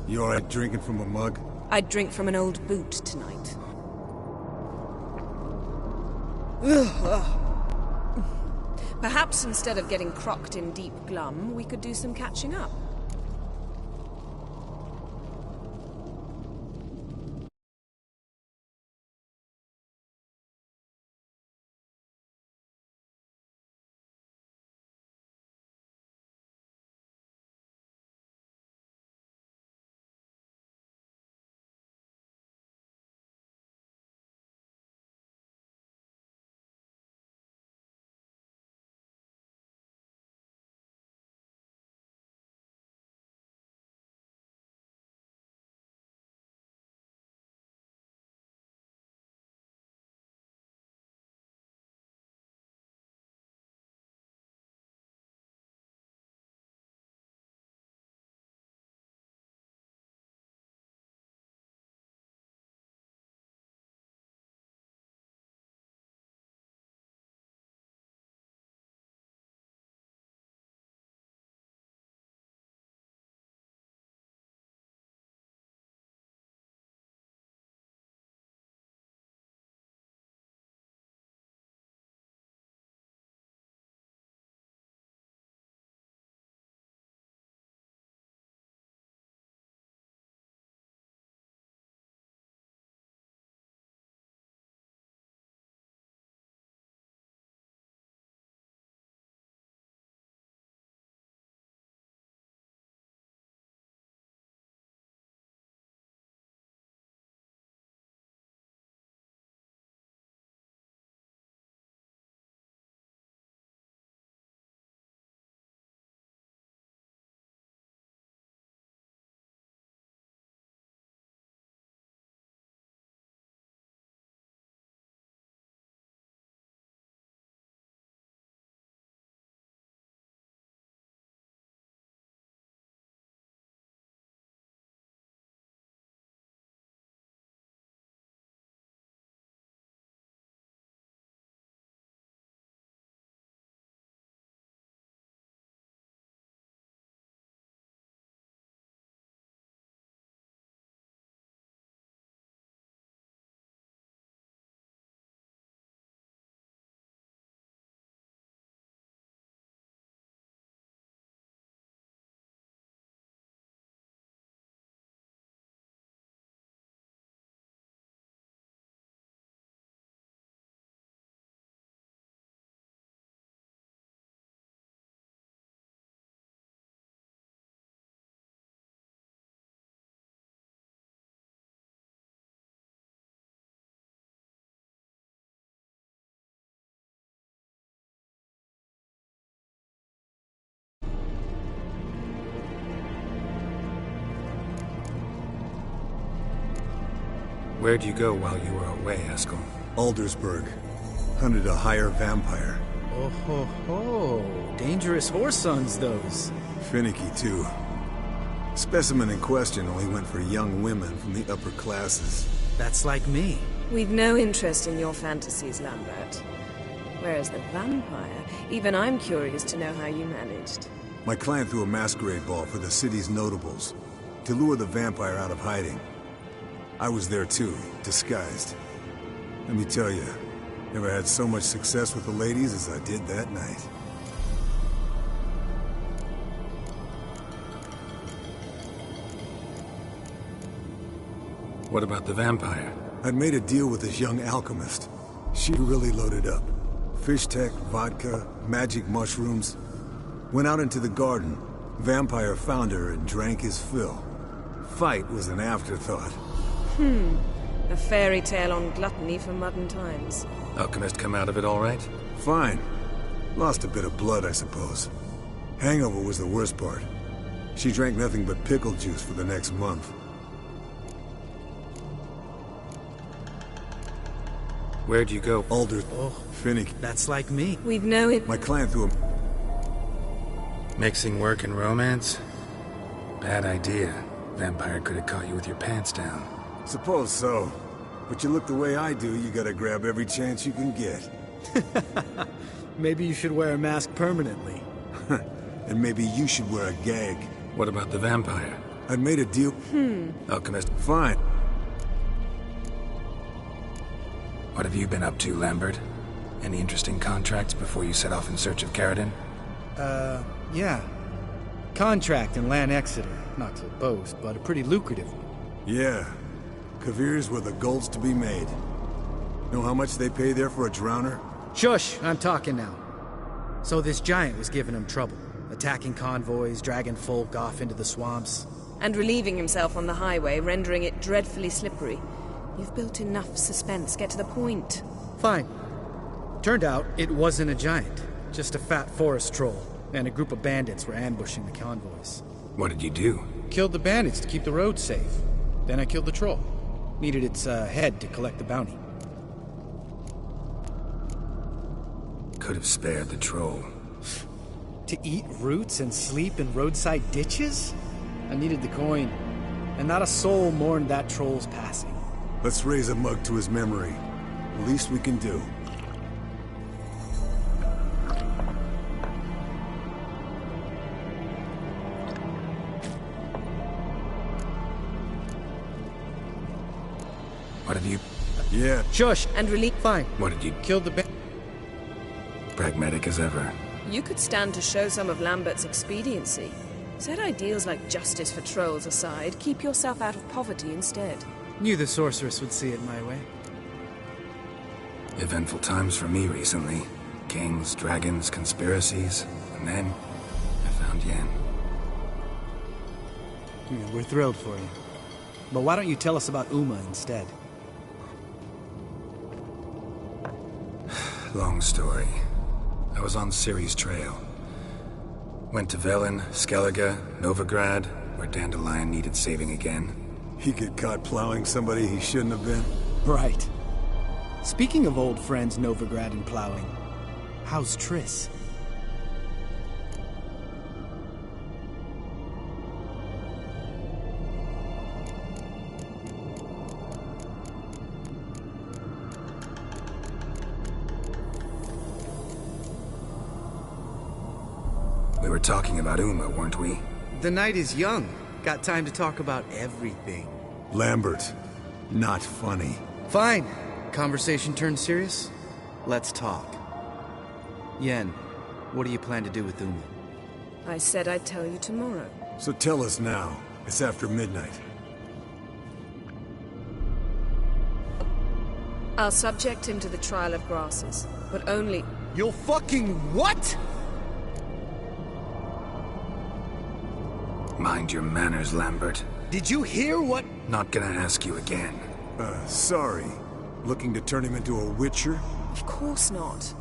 You alright drinking from a mug? I'd drink from an old boot tonight. Perhaps instead of getting crocked in deep glum, we could do some catching up. Where'd you go while you were away, Eskel? Aldersburg. Hunted a higher vampire. Oh ho ho. Dangerous horse sons, those. Finicky, too. Specimen in question only went for young women from the upper classes. That's like me. We've no interest in your fantasies, Lambert. Whereas the vampire, even I'm curious to know how you managed. My clan threw a masquerade ball for the city's notables, to lure the vampire out of hiding. I was there too, disguised. Let me tell you, never had so much success with the ladies as I did that night. What about the vampire? I'd made a deal with this young alchemist. She really loaded up. Fish tech, vodka, magic mushrooms. Went out into the garden. Vampire found her and drank his fill. Fight was an afterthought. A fairy tale on gluttony for modern times. Alchemist come out of it all right? Fine. Lost a bit of blood, I suppose. Hangover was the worst part. She drank nothing but pickle juice for the next month. Where'd you go? Oh, Finicky. that's like me. We've no it. My clan threw him. Mixing work and romance? Bad idea. Vampire could have caught you with your pants down. Suppose so. But you look the way I do, you gotta grab every chance you can get. Maybe you should wear a mask permanently. And maybe you should wear a gag. What about the vampire? I'd made a deal. Alchemist, Fine. what have you been up to, Lambert? Any interesting contracts before you set off in search of Carradine? Yeah. Contract in Lan Exeter. Not to boast, but a pretty lucrative one. Yeah. Kavir's were the gold's to be made. Know how much they pay there for a drowner? Shush! I'm talking now. So this giant was giving him trouble. Attacking convoys, dragging folk off into the swamps. And relieving himself on the highway, rendering it dreadfully slippery. You've built enough suspense. Get to the point. Fine. Turned out it wasn't a giant. Just a fat forest troll. And a group of bandits were ambushing the convoys. What did you do? Killed the bandits to keep the roads safe. Then I killed the troll. Needed its head to collect the bounty. Could have spared the troll. To eat roots and sleep in roadside ditches? I needed the coin. And not a soul mourned that troll's passing. Let's raise a mug to his memory. The least we can do. What have you... Yeah. Shush! And relief. Fine. What did you... Killed the Pragmatic as ever. You could stand to show some of Lambert's expediency. Set ideals like justice for trolls aside, keep yourself out of poverty instead. Knew the sorceress would see it my way. Eventful times for me recently. Kings, dragons, conspiracies. And then, I found Yen. We're thrilled for you. But why don't you tell us about Uma instead? Long story. I was on Ciri's trail. Went to Velen, Skellige, Novigrad, where Dandelion needed saving again. He get caught plowing somebody he shouldn't have been. Right. Speaking of old friends Novigrad and plowing, how's Triss? We were talking about Uma, weren't we? The night is young. Got time to talk about everything. Lambert. Not funny. Fine. Conversation turned serious? Let's talk. Yen, what do you plan to do with Uma? I said I'd tell you tomorrow. So tell us now. It's after midnight. I'll subject him to the trial of grasses, but only... You'll fucking what? Mind your manners, Lambert. Did you hear what? Not gonna ask you again. Sorry. Looking to turn him into a witcher? Of course not.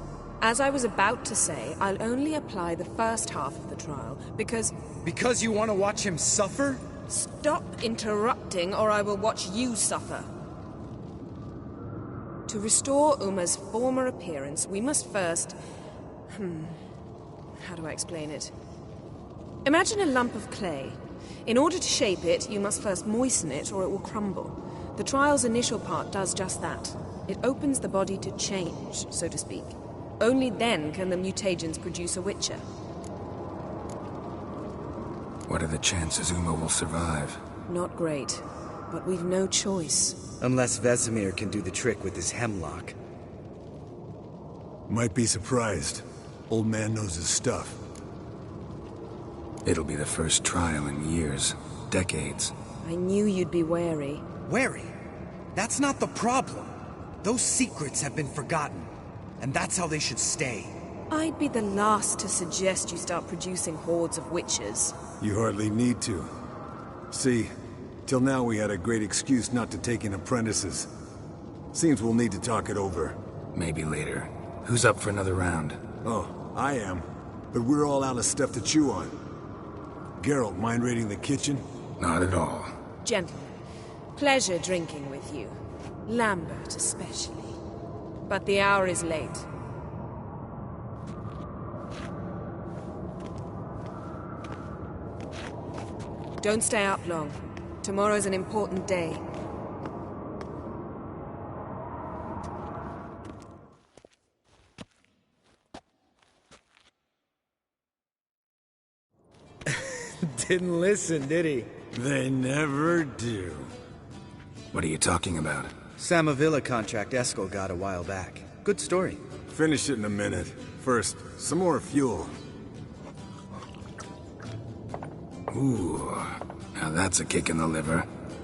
As I was about to say, I'll only apply the first half of the trial, because... Because you want to watch him suffer? Stop interrupting, or I will watch you suffer. To restore Uma's former appearance, we must first... How do I explain it? Imagine a lump of clay. In order to shape it, you must first moisten it, or it will crumble. The trial's initial part does just that. It opens the body to change, so to speak. Only then can the mutagens produce a witcher. What are the chances Uma will survive? Not great, but we've no choice. Unless Vesemir can do the trick with his hemlock. Might be surprised. Old man knows his stuff. It'll be the first trial in years. Decades. I knew you'd be wary. Wary? That's not the problem. Those secrets have been forgotten. And that's how they should stay. I'd be the last to suggest you start producing hordes of witches. You hardly need to. See, till now we had a great excuse not to take in apprentices. Seems we'll need to talk it over. Maybe later. Who's up for another round? Oh, I am. But we're all out of stuff to chew on. Geralt, mind raiding the kitchen? Not at all. Gentlemen, pleasure drinking with you. Lambert especially. But the hour is late. Don't stay up long. Tomorrow's an important day. Didn't listen, did he? They never do. What are you talking about? Samavilla contract Eskel got a while back. Good story. Finish it in a minute. First, some more fuel. Ooh, now that's a kick in the liver.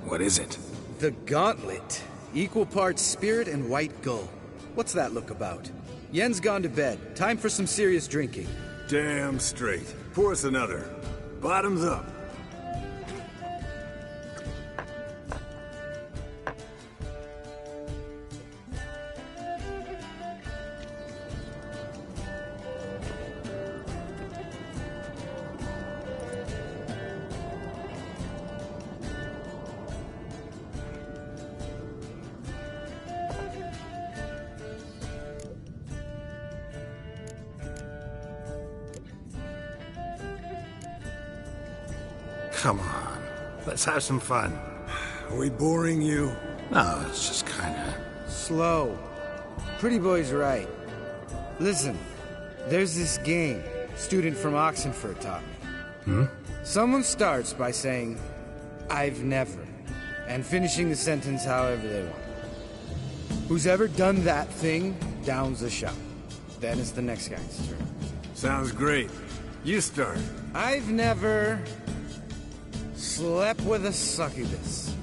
What is it? The Gauntlet. Equal parts spirit and white gull. What's that look about? Yen's gone to bed. Time for some serious drinking. Damn straight. Pour us another. Bottoms up. Come on, let's have some fun. Are we boring you? No, it's just kinda... Slow. Pretty boy's right. Listen, there's this game student from Oxenford taught me. Someone starts by saying, I've never, and finishing the sentence however they want. Who's ever done that thing downs the shot. Then it's the next guy's turn. Sounds great. You start. I've never slept with a succubus.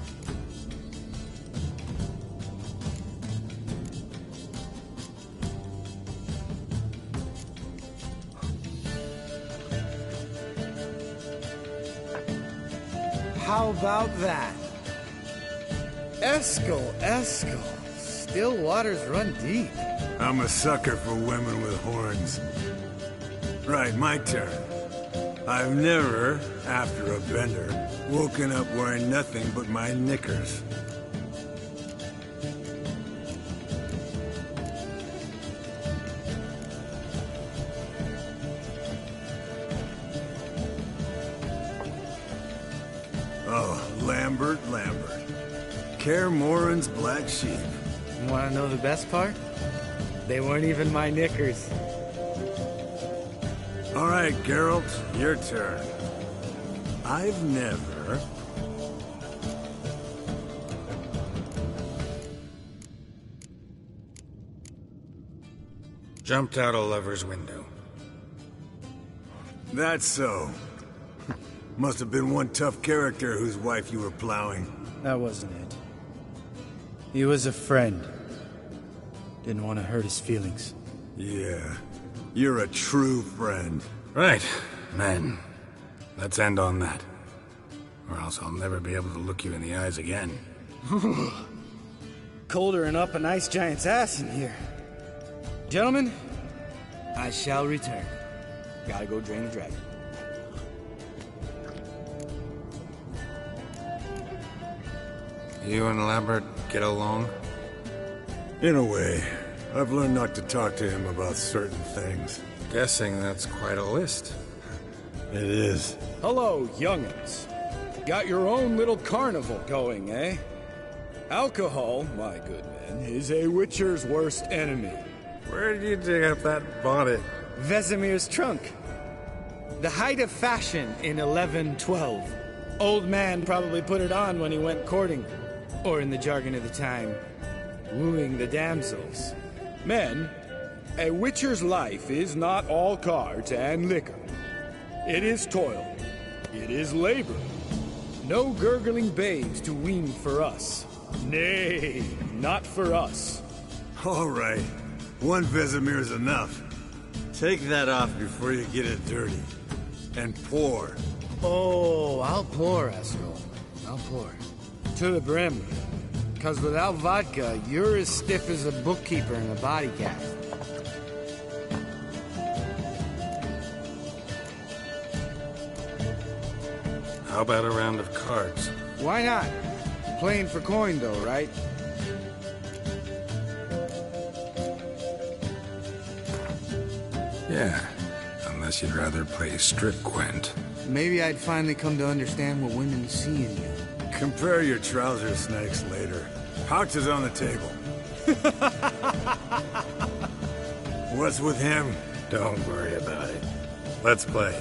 How about that? Eskel. Still waters run deep. I'm a sucker for women with horns. Right, my turn. I've never, after a bender, woken up wearing nothing but my knickers. Oh, Lambert. Kaer Morhen's black sheep. Wanna know the best part? They weren't even my knickers. All right, Geralt, your turn. I've never... Jumped out a lover's window. That's so. Must have been one tough character whose wife you were plowing. That wasn't it. He was a friend. Didn't want to hurt his feelings. Yeah, you're a true friend. Right, men. Let's end on that. Or else I'll never be able to look you in the eyes again. Colder and up an ice giant's ass in here. Gentlemen, I shall return. Gotta go drain the dragon. You and Lambert get along? In a way, I've learned not to talk to him about certain things. Guessing that's quite a list. It is. Hello, young'uns. Got your own little carnival going, eh? Alcohol, my good men, is a witcher's worst enemy. Where did you dig up that bonnet? Vesemir's trunk. The height of fashion in 1112. Old man probably put it on when he went courting. Or in the jargon of the time, wooing the damsels. Men, a witcher's life is not all cards and liquor. It is toil. It is labor. No gurgling babes to wean for us. Nay, not for us. All right, one Vesemir's enough. Take that off before you get it dirty. And pour. Oh, I'll pour, Eskel. I'll pour. To the brim. 'Cause without vodka, you're as stiff as a bookkeeper in a body cast. How about a round of cards? Why not? Playing for coin, though, right? Yeah, unless you'd rather play strip Gwent. Maybe I'd finally come to understand what women see in you. Compare your trouser snakes later. Pouch is on the table. What's with him? Don't worry about it. Let's play.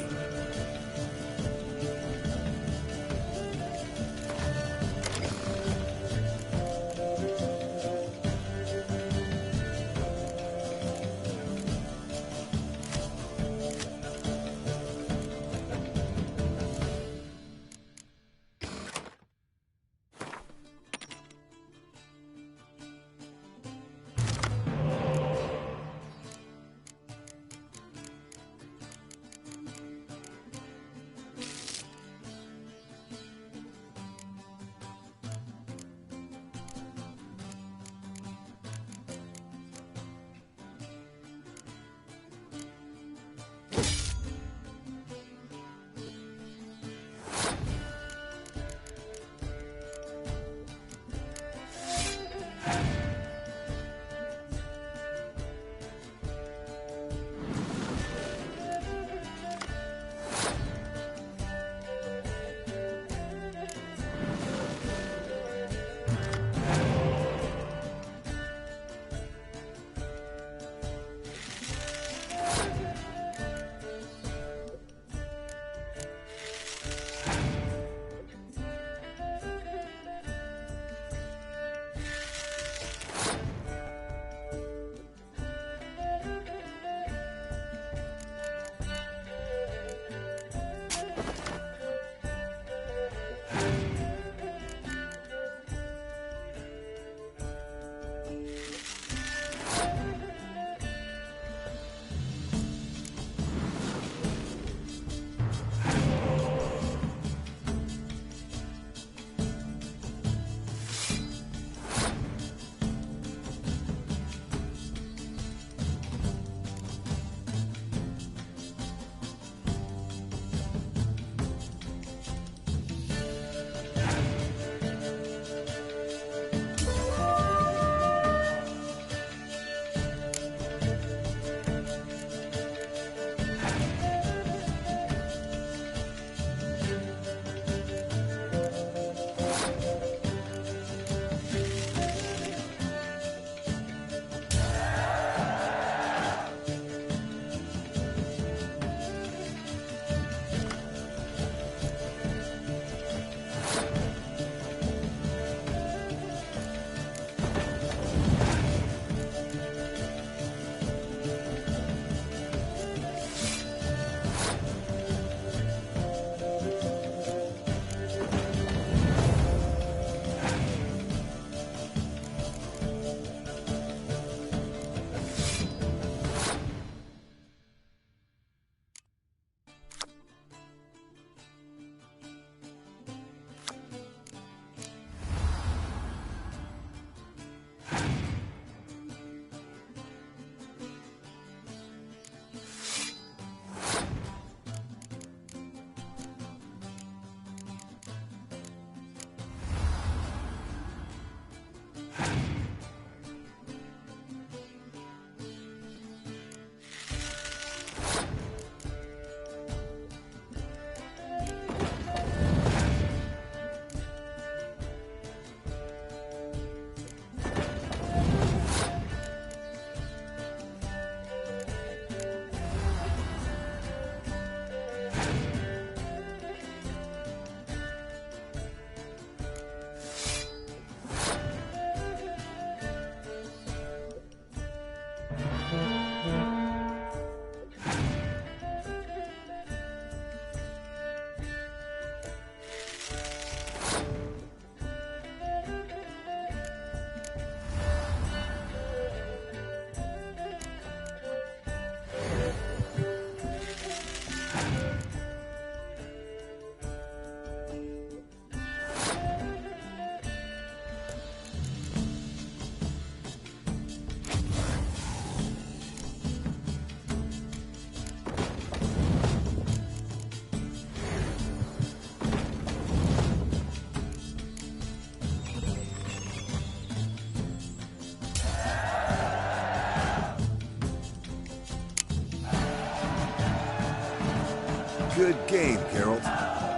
good game, Geralt.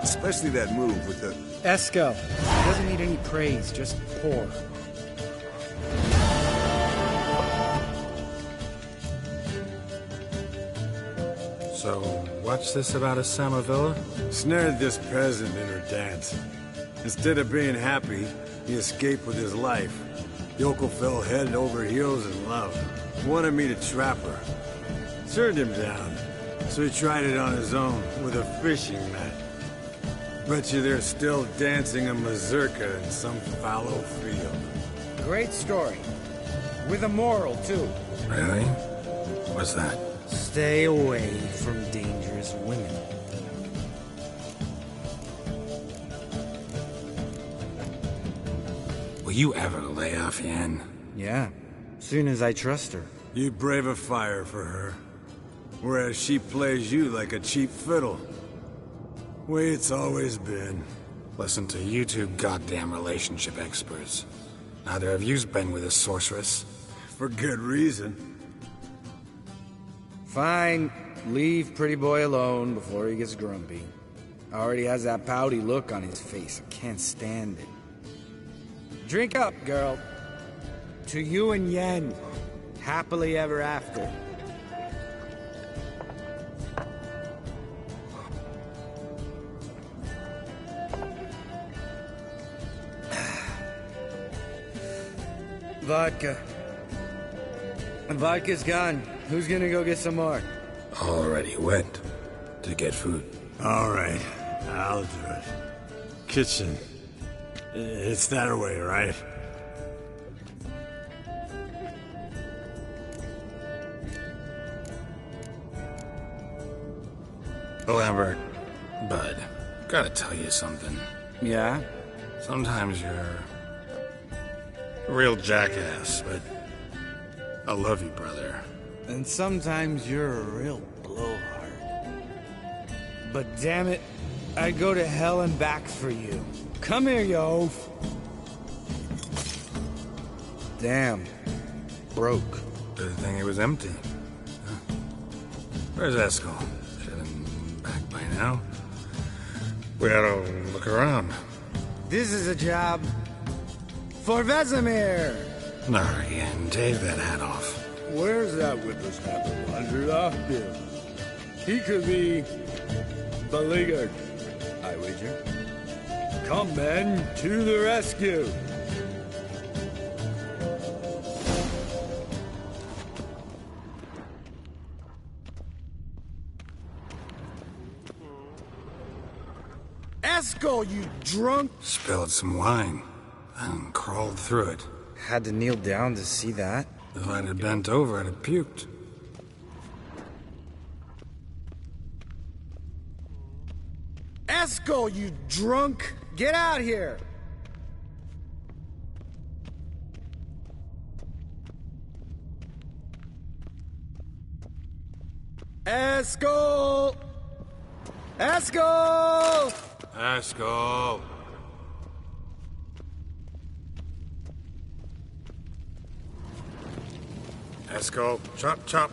Especially that move with the... Eskel. He doesn't need any praise, just pour. So, what's this about a Samavilla? Snared this peasant in her dance. Instead of being happy, he escaped with his life. Yoko fell head over heels in love. Wanted me to trap her. Turned him down. So he tried it on his own, with a fishing net. Bet you they're still dancing a mazurka in some fallow field. Great story. With a moral, too. Really? What's that? Stay away from dangerous women. Will you ever lay off Yen? Yeah, soon as I trust her. You brave a fire for her. Whereas she plays you like a cheap fiddle. Way it's always been. Listen to you two goddamn relationship experts. Neither of you's been with a sorceress. For good reason. Fine, leave Pretty Boy alone before he gets grumpy. Already has that pouty look on his face. I can't stand it. Drink up, girl. To you and Yen. Happily ever after. Vodka. Vodka's gone. Who's gonna go get some more? Already went to get food. All right, I'll do it. Kitchen. It's that way, right? Lambert, bud, gotta tell you something. Yeah? Sometimes you're a real jackass, but I love you, brother. And sometimes you're a real blowhard. But damn it, I'd go to hell and back for you. Come here, you oaf. Damn. Broke. Good thing it was empty. Huh? Where's Eskel? Should have been back by now. We ought to look around. This is a job for Vesemir. No, again, take that hat off. Where's that whippersnapper wandered off to? He could be beleaguered, I wager. Come, men, to the rescue! Eskel, you drunk! Spilled some wine and crawled through it. Had to kneel down to see that. If I'd have bent over, I'd have puked. Eskel, you drunk! Get out here! Eskel! Eskel! Eskel! Eskel, chop, chop.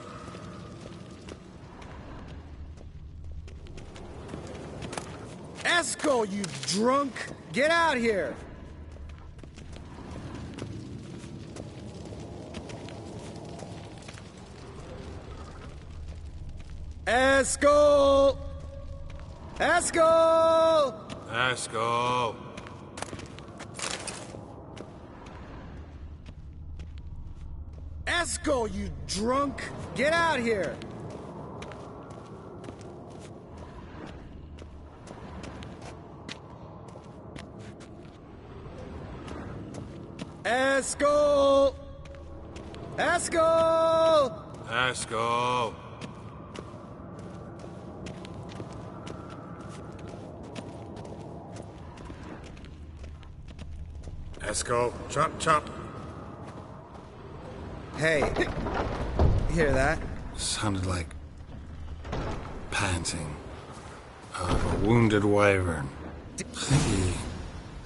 Eskel, you drunk! Get out here! Eskel! Eskel! Eskel! Eskel, you drunk! Get out here! Eskel! Eskel! Eskel! Eskel, chop, chop. Hey, hear that? Sounded like panting of a wounded wyvern.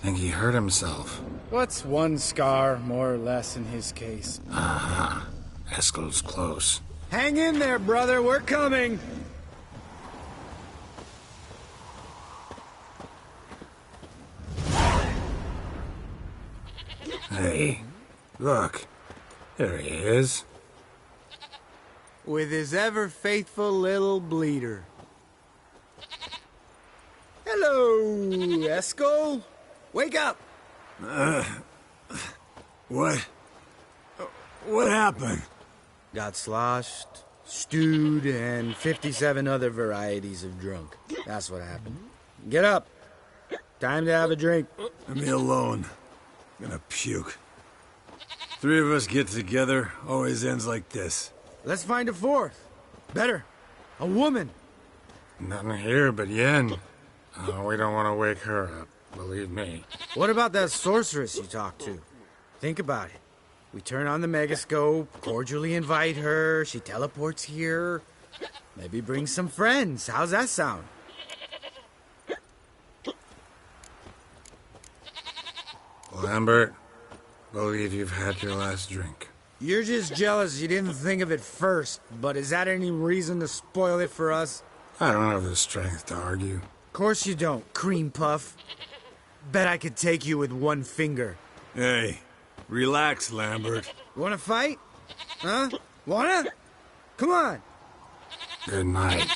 Think he hurt himself. What's one scar, more or less, in his case? Aha. Eskel's close. Hang in there, brother. We're coming. Hey, look. There he is. With his ever-faithful little bleeder. Hello, Esco. Wake up! What? What happened? Got sloshed, stewed, and 57 other varieties of drunk. That's what happened. Get up. Time to have a drink. Leave me alone. I'm gonna puke. Three of us get together, always ends like this. Let's find a fourth. Better. A woman. Nothing here but Yen. Oh, we don't want to wake her up, believe me. What about that sorceress you talked to? Think about it. We turn on the megascope, cordially invite her, she teleports here. Maybe bring some friends. How's that sound? Lambert, believe you've had your last drink. You're just jealous you didn't think of it first, but is that any reason to spoil it for us? I don't have the strength to argue. Of course you don't, cream puff. Bet I could take you with one finger. Hey, relax, Lambert. Wanna fight? Huh? Wanna? Come on. Good night.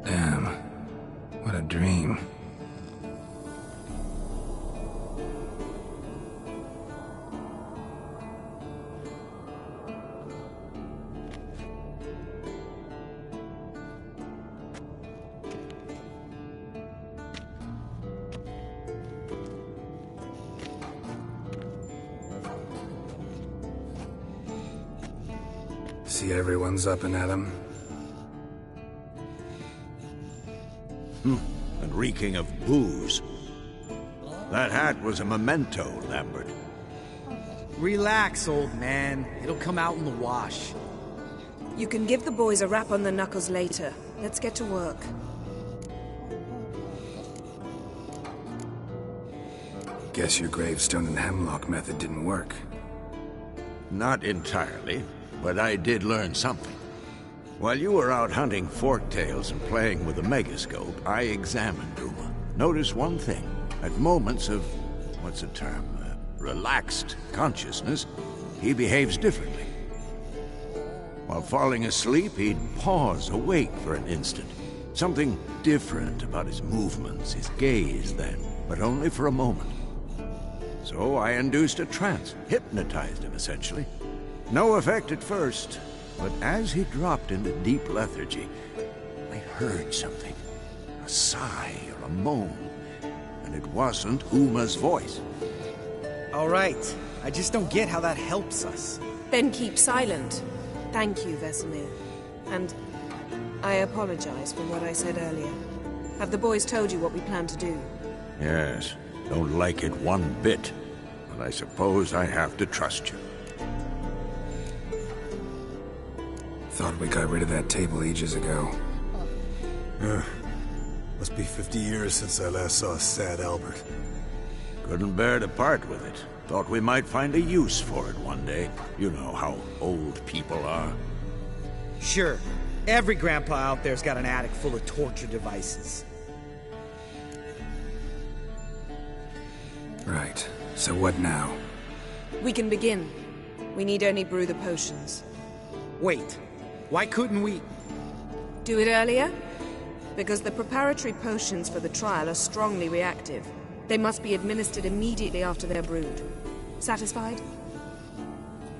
Damn. What a dream. See everyone's up and at 'em. And reeking of booze. That hat was a memento, Lambert. Relax, old man. It'll come out in the wash. You can give the boys a rap on the knuckles later. Let's get to work. Guess your gravestone and hemlock method didn't work. Not entirely, but I did learn something. While you were out hunting forktails and playing with the megascope, I examined Uma. Notice one thing. At moments of, what's the term, relaxed consciousness, he behaves differently. While falling asleep, he'd pause, awake for an instant. Something different about his movements, his gaze then, but only for a moment. So I induced a trance, hypnotized him essentially. No effect at first, but as he dropped into deep lethargy, I heard something. A sigh or a moan, and it wasn't Uma's voice. All right. I just don't get how that helps us. Then keep silent. Thank you, Vesemir. And I apologize for what I said earlier. Have the boys told you what we plan to do? Yes, don't like it one bit, but I suppose I have to trust you. Thought we got rid of that table ages ago. Must be 50 years since I last saw sad Albert. Couldn't bear to part with it. Thought we might find a use for it one day. You know how old people are. Sure. Every grandpa out there's got an attic full of torture devices. Right. So what now? We can begin. We need only brew the potions. Wait. Why couldn't we... Do it earlier? Because the preparatory potions for the trial are strongly reactive. They must be administered immediately after they're brewed. Satisfied?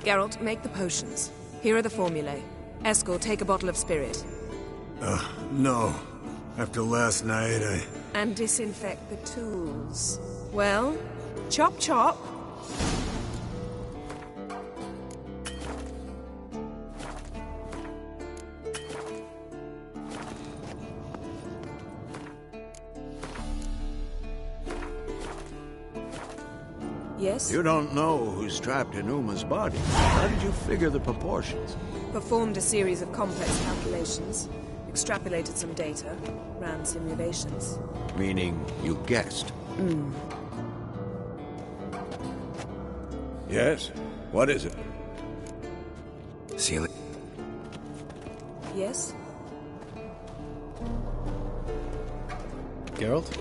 Geralt, make the potions. Here are the formulae. Eskel, take a bottle of spirit. No. After last night, And disinfect the tools. Well, chop chop. Yes? You don't know who's trapped in Uma's body. How did you figure the proportions? Performed a series of complex calculations, extrapolated some data, ran simulations. Meaning you guessed. Yes? What is it? Seal it. Yes? Geralt?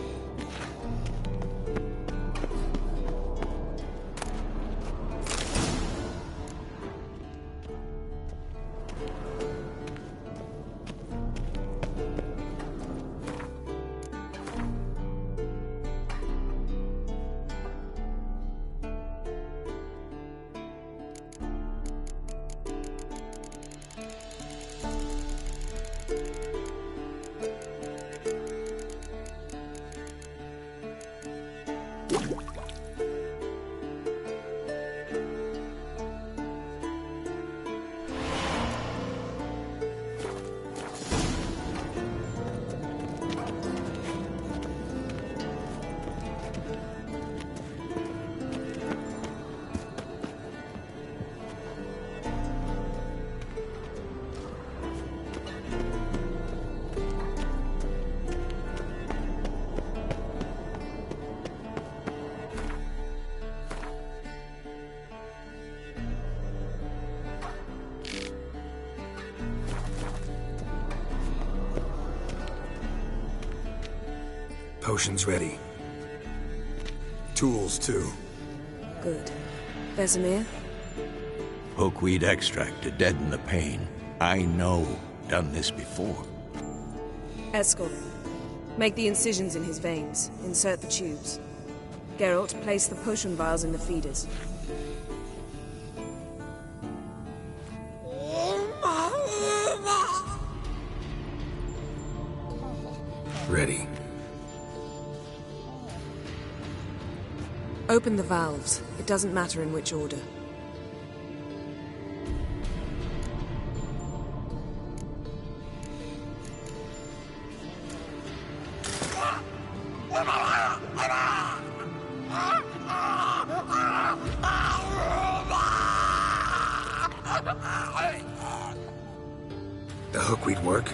Potions ready. Tools, too. Good. Vesemir? Hookweed extract to deaden the pain. I know. Done this before. Eskel. Make the incisions in his veins. Insert the tubes. Geralt, place the potion vials in the feeders. Ready. Open the valves. It doesn't matter in which order. The hookweed work?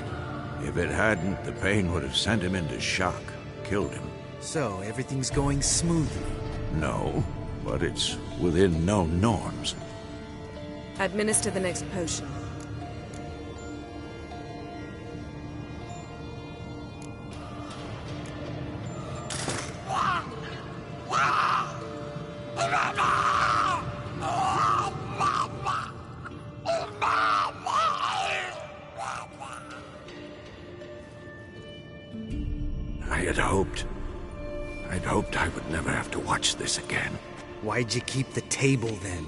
If it hadn't, the pain would have sent him into shock. Killed him. So, everything's going smoothly. No, but it's within known norms. Administer the next potion. I'd hoped I would never have to watch this again. Why'd you keep the table then?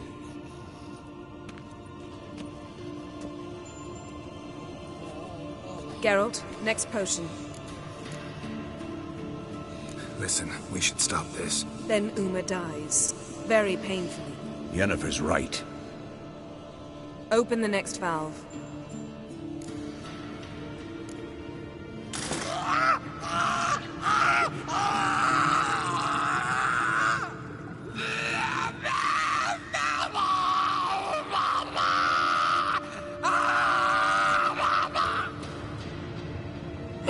Geralt, next potion. Listen, we should stop this. Then Uma dies. Very painfully. Yennefer's right. Open the next valve.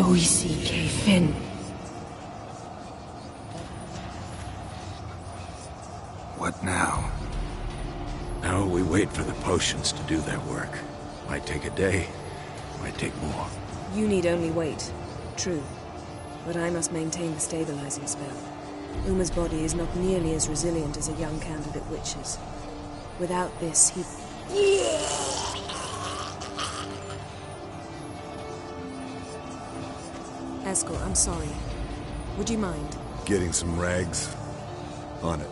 O-E-C-K Finn. What now? Now we wait for the potions to do their work. Might take a day, might take more. You need only wait. True. But I must maintain the stabilizing spell. Uma's body is not nearly as resilient as a young candidate witch's. Without this, he... Eskel, I'm sorry. Would you mind? Getting some rags? On it.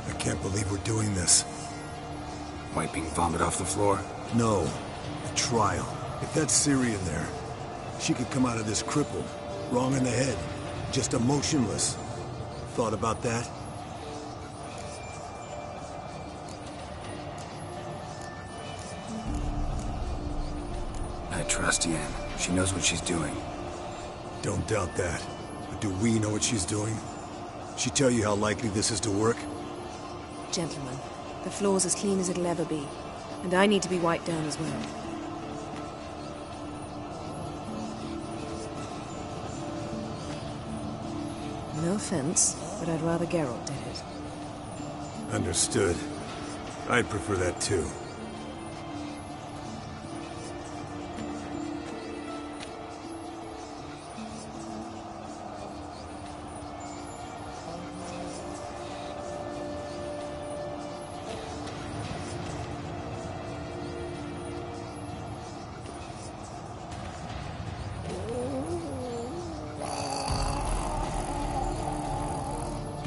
I can't believe we're doing this. Wiping vomit off the floor? No. The trial. If that's Ciri in there, she could come out of this crippled. Wrong in the head. Just emotionless. Thought about that? I trust Yen. She knows what she's doing. Don't doubt that. But do we know what she's doing? She tell you how likely this is to work? Gentlemen, the floor's as clean as it'll ever be. And I need to be wiped down as well. No offense, but I'd rather Geralt did it. Understood. I'd prefer that too.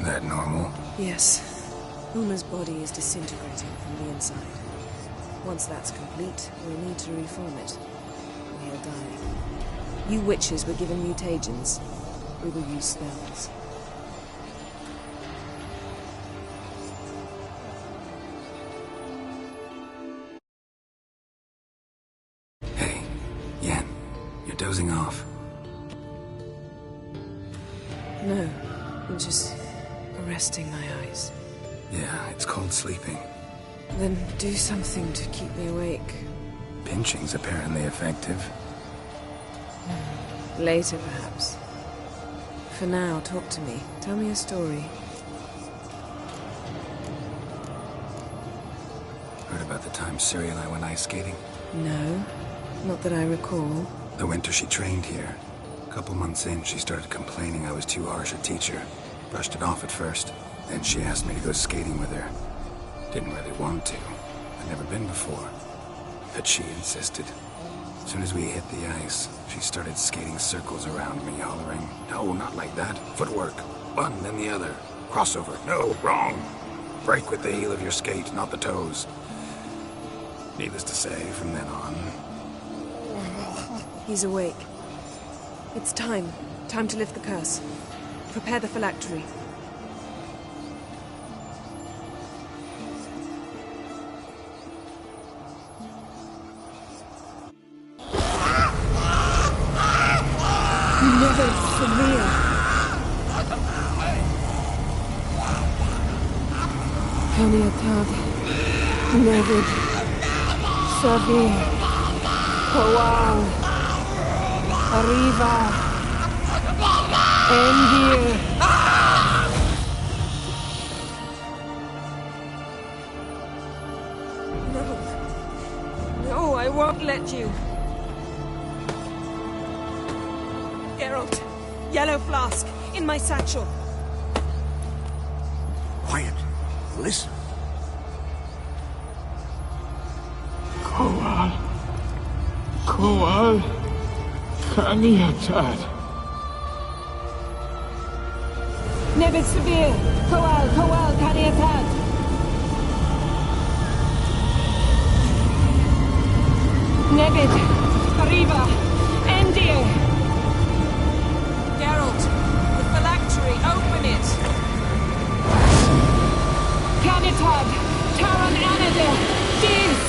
That normal? Yes. Uma's body is disintegrating from the inside. Once that's complete, we'll need to reform it. Or he'll die. You witches were given mutagens. We will use spells. Hey, Yen, you're dozing off. No, I'm just resting my eyes. Yeah, it's called sleeping. Then do something to keep me awake. Pinching's apparently effective. Later, perhaps. For now, talk to me. Tell me a story. Heard about the time Ciri and I went ice skating? No, not that I recall. The winter she trained here. A couple months in, she started complaining I was too harsh a teacher. Brushed it off at first. Then she asked me to go skating with her. Didn't really want to. I'd never been before. But she insisted. As soon as we hit the ice, she started skating circles around me, hollering, "No, not like that. Footwork. One, then the other. Crossover. No, wrong. Break with the heel of your skate, not the toes." Needless to say, from then on... He's awake. It's time. Time to lift the curse. Prepare the phylactery. Never severe. Peniatad. Nevid. Severe. Kowal. Arriva. Endir. No. No, I won't let you. Geralt, yellow flask, in my satchel. Quiet. Listen. Kowal. Kowal. Kaniatad. Nevid severe. Kowal, Kaniatad. Nevid, Arriva, Endir. Geralt, the phylactery, open it. Kaniatad, Taran Anadir, Diz.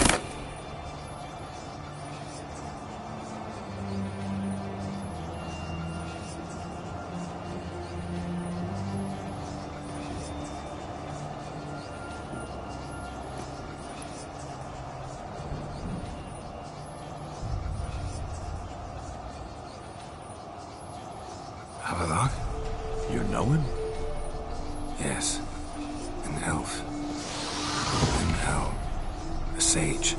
Havelock? You know him? Yes. An elf. In hell. A sage.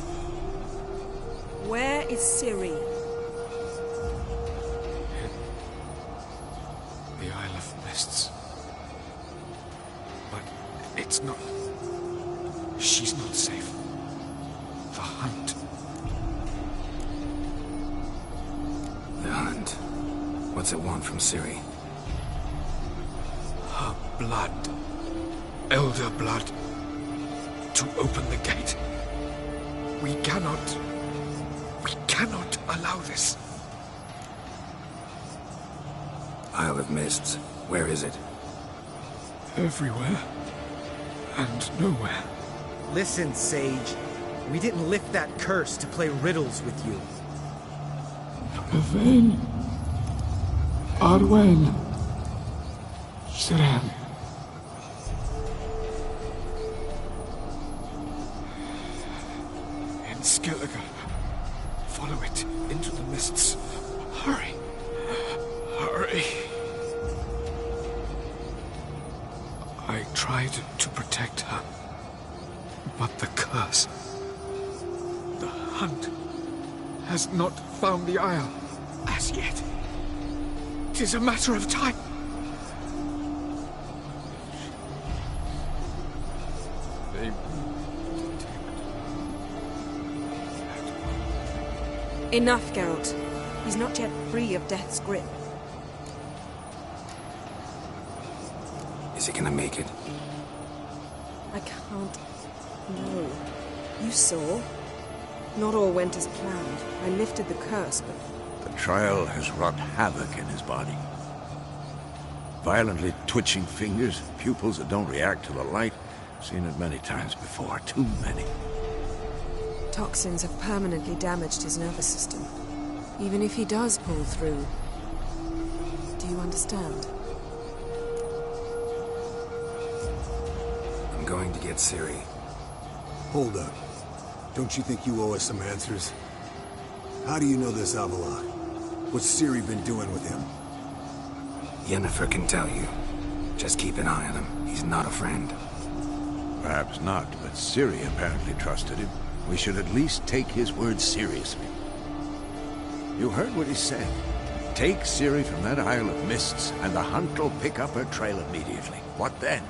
Where is Ciri? The Isle of Mists. But it's not... She's not safe. The hunt. The hunt. What's it want from Ciri? Her blood. Elder blood. To open the gate. We cannot allow this. Isle of Mists. Where is it? Everywhere. And nowhere. Listen, Sage. We didn't lift that curse to play riddles with you. Gavain. Arwen. Siran. In Skellige. Follow it into the mists. Hurry. Hurry. I tried to protect her. But the curse... The hunt has not found the Isle as yet. 'Tis a matter of time. They... Enough, Geralt. He's not yet free of death's grip. Is he gonna make it? I can't... No. You saw? Not all went as planned. I lifted the curse, but... The trial has wrought havoc in his body. Violently twitching fingers, pupils that don't react to the light. Seen it many times before, too many. Toxins have permanently damaged his nervous system. Even if he does pull through... Do you understand? I'm going to get Ciri. Hold up. Don't you think you owe us some answers? How do you know this Avila? What's Ciri been doing with him? Yennefer can tell you. Just keep an eye on him. He's not a friend. Perhaps not, but Ciri apparently trusted him. We should at least take his words seriously. You heard what he said. Take Ciri from that Isle of Mists, and the hunt will pick up her trail immediately. What then?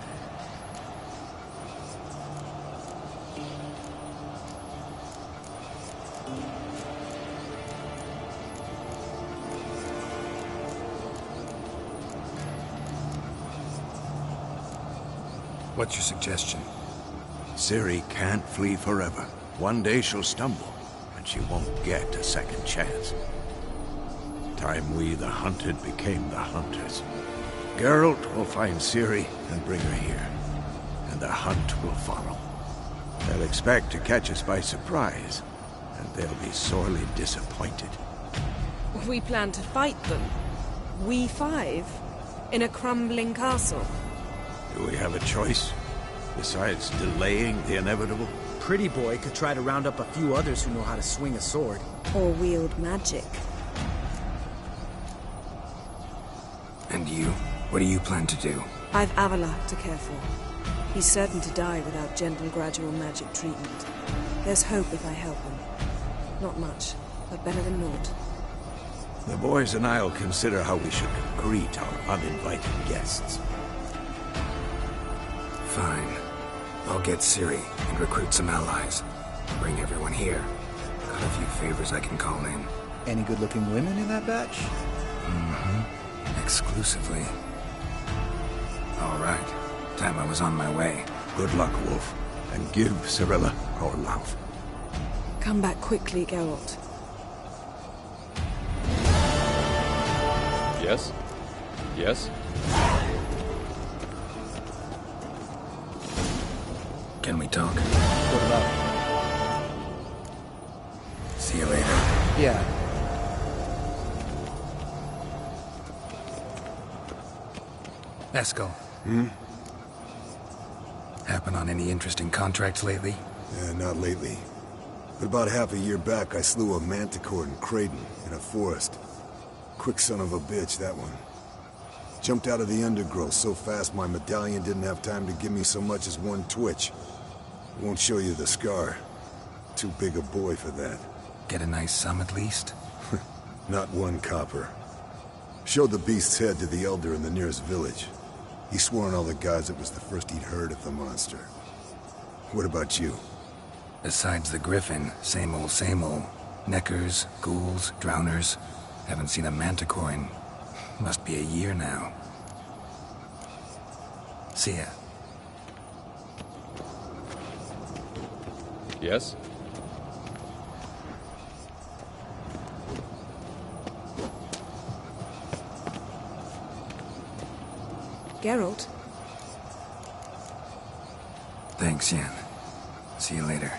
What's your suggestion? Ciri can't flee forever. One day she'll stumble, and she won't get a second chance. Time we, the hunted, became the hunters. Geralt will find Ciri and bring her here, and the hunt will follow. They'll expect to catch us by surprise, and they'll be sorely disappointed. We plan to fight them. We five? In a crumbling castle? Do we have a choice? Besides delaying the inevitable? Pretty boy could try to round up a few others who know how to swing a sword. Or wield magic. And you? What do you plan to do? I've Avila to care for. He's certain to die without gentle, gradual magic treatment. There's hope if I help him. Not much, but better than naught. The boys and I'll consider how we should greet our uninvited guests. Fine. I'll get Ciri and recruit some allies. Bring everyone here. Got a few favors I can call in. Any good-looking women in that batch? Mm-hmm. Exclusively. All right. Time I was on my way. Good luck, Wolf. And give Cirilla our love. Come back quickly, Geralt. Yes? Yes? Can we talk? What about? See you later. Yeah. Esco. Hmm? Happen on any interesting contracts lately? Yeah, not lately. But about half a year back, I slew a manticore in Creighton, in a forest. Quick son of a bitch, that one. Jumped out of the undergrowth so fast my medallion didn't have time to give me so much as one twitch. Won't show you the scar. Too big a boy for that. Get a nice sum at least? Not one copper. Showed the beast's head to the elder in the nearest village. He swore on all the gods it was the first he'd heard of the monster. What about you? Besides the griffin, same old, same old. Neckers, ghouls, drowners. Haven't seen a manticore in... must be a year now. See ya. Yes? Geralt? Thanks, Yen. See you later.